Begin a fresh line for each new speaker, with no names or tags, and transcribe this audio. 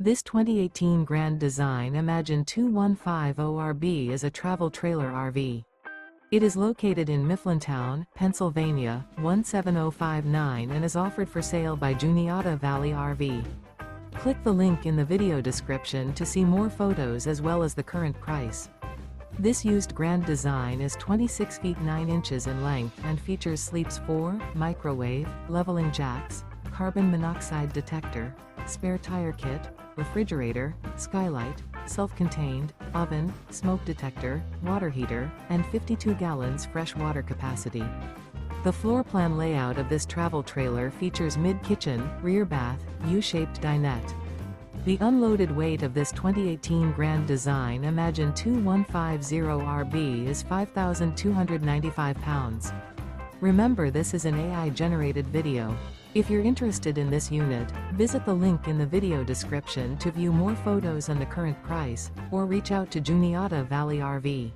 This 2018 Grand Design Imagine 2150RB is a travel trailer RV. It is located in Mifflintown, Pennsylvania, 17059 and is offered for sale by Juniata Valley RV. Click the link in the video description to see more photos as well as the current price. This used Grand Design is 26 feet 9 inches in length and features sleeps 4, microwave, leveling jacks, carbon monoxide detector, spare tire kit, refrigerator, skylight, self-contained, oven, smoke detector, water heater, and 52 gallons fresh water capacity. The floor plan layout of this travel trailer features mid-kitchen, rear bath, U-shaped dinette. The unloaded weight of this 2018 Grand Design Imagine 2150RB is 5,295 pounds. Remember, this is an AI-generated video. If you're interested in this unit, visit the link in the video description to view more photos and the current price, or reach out to Juniata Valley RV.